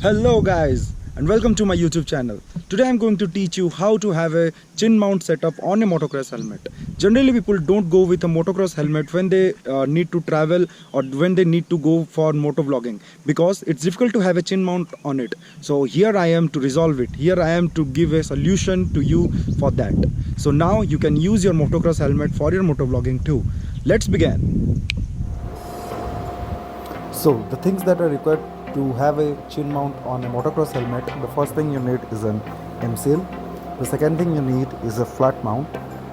Hello guys and welcome to my YouTube channel. Today I'm going to teach you how to have a chin mount setup on a motocross helmet. Generally people don't go with a motocross helmet when they need to travel or when they need to go for motovlogging because it's difficult to have a chin mount on it. So here I am to resolve it. Here I am to give a solution to you for that. So now you can use your motocross helmet for your motovlogging too. Let's begin. So the things that are required to have a chin mount on a motocross helmet, the first thing you need is an M seal, the second thing you need is a flat mount,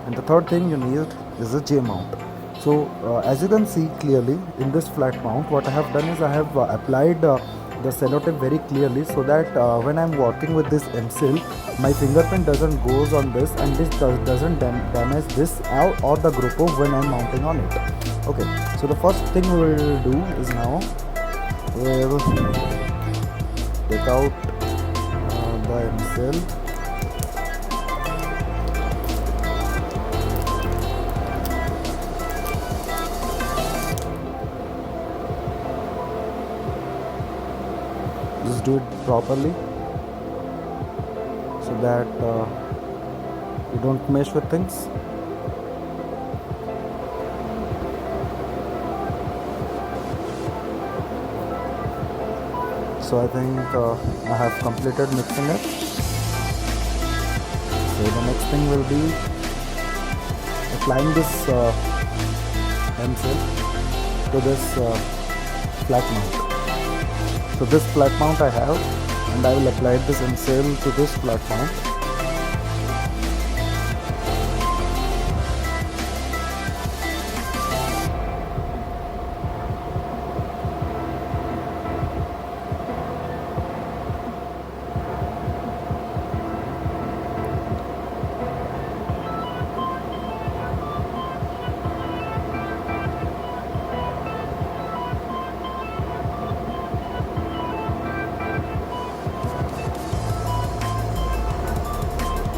and the third thing you need is a J mount. So as you can see clearly in this flat mount, what I have done is I have applied the sellotape very clearly so that when I am working with this M seal, my fingerprint doesn't goes on this and this doesn't damage this or the GoPro when I am mounting on it. Okay, so the first thing we will do is now we'll take out the M seal. Just do it properly so that you don't mess with things. So I think I have completed mixing it. So the next thing will be applying this M seal to this flat mount. So this flat mount I have, and I will apply this M seal to this flat mount.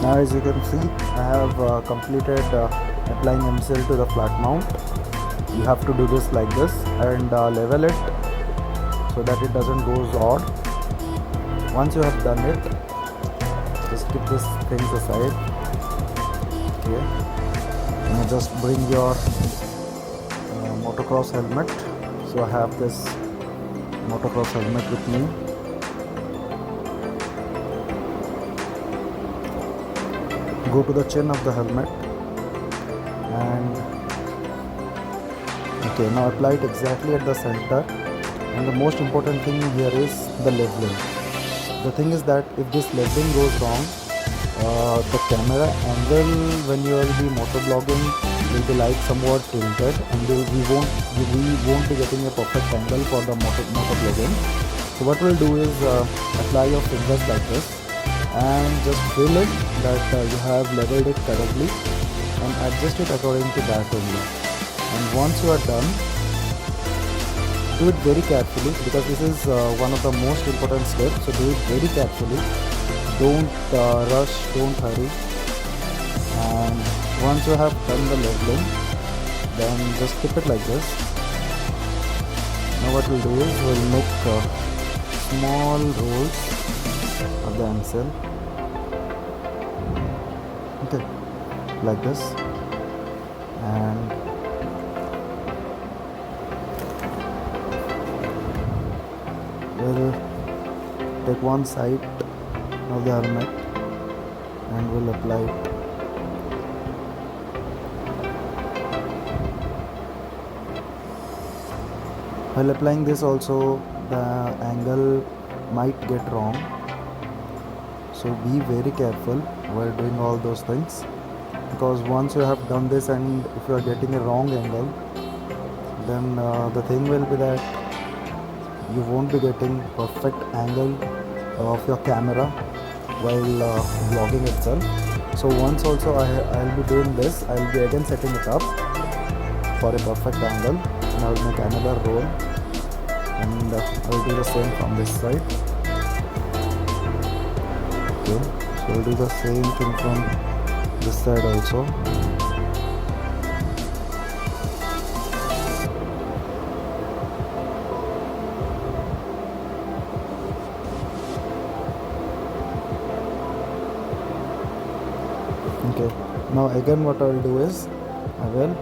Now as you can see, I have completed applying M seal to the flat mount. You have to do this like this and level it so that it doesn't go odd. Once you have done it, just keep these things aside. Okay, and just bring your motocross helmet. So I have this motocross helmet with me. Go to the chin of the helmet and okay, now apply it exactly at the center, and the most important thing here is the leveling. The thing is that if this leveling goes wrong, the camera angle when you will be motovlogging will be like somewhat tilted and we won't be getting a perfect angle for the motovlogging. So what we'll do is apply your fingers like this and just feel it that you have leveled it correctly and adjust it according to that only. And once you are done, do it very carefully because this is one of the most important steps. So do it very carefully, don't rush, don't hurry. And once you have done the leveling, then just keep it like this. Now what we'll do is we'll make small rolls of the M seal. Okay, like this, and we'll take one side of the helmet and we'll apply it. While applying this also, the angle might get wrong, so be very careful while doing all those things, because once you have done this and if you are getting a wrong angle, then the thing will be that you won't be getting perfect angle of your camera while vlogging itself. So once also I'll be doing this, I'll be again setting it up for a perfect angle, and I'll make another roll and I'll do the same from this side. Okay, so I'll do the same thing from this side also. Now again what I will do is I will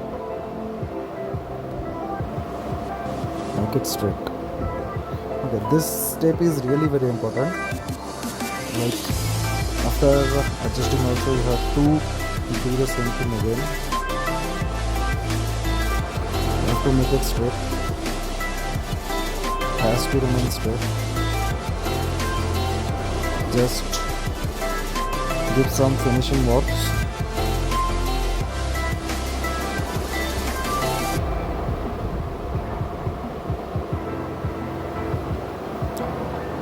make it straight. Okay, this step is really very important. Like after adjusting also you have to do the same thing again. You have to make it straight. It has to remain straight. Just give some finishing works.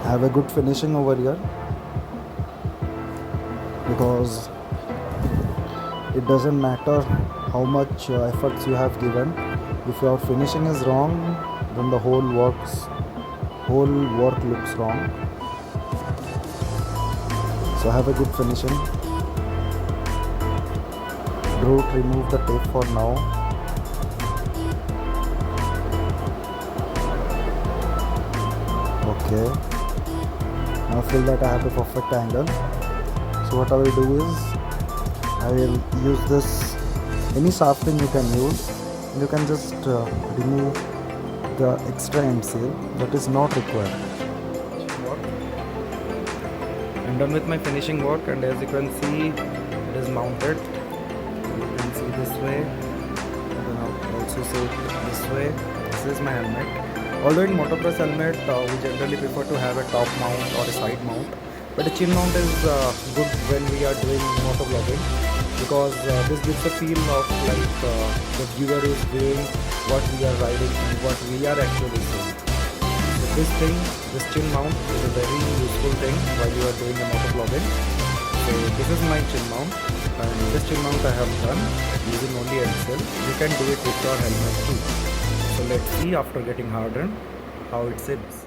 Have a good finishing over here, because it doesn't matter how much efforts you have given. If your finishing is wrong, then the whole work looks wrong. So have a good finishing. Don't remove the tape for now. Okay. Now feel that I have a perfect angle. So what I will do is I will use this, any shafting you can use. You can just remove the extra end seal that is not required. I'm done with my finishing work, and as you can see it is mounted. You can see this way, and then I'll also see it this way. This is my helmet. Although in motocross helmet we generally prefer to have a top mount or a side mount, but a chin mount is good when we are doing motovlogging, because this gives a feel of like the viewer is viewing what we are riding and what we are actually seeing. So this chin mount is a very useful thing while you are doing a motovlogging. So this is my chin mount, and this chin mount I have done using only Excel. You can do it with your helmet too. So let's see after getting hardened how it sits.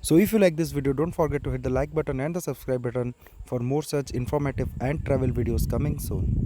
So if you like this video, don't forget to hit the like button and the subscribe button for more such informative and travel videos coming soon.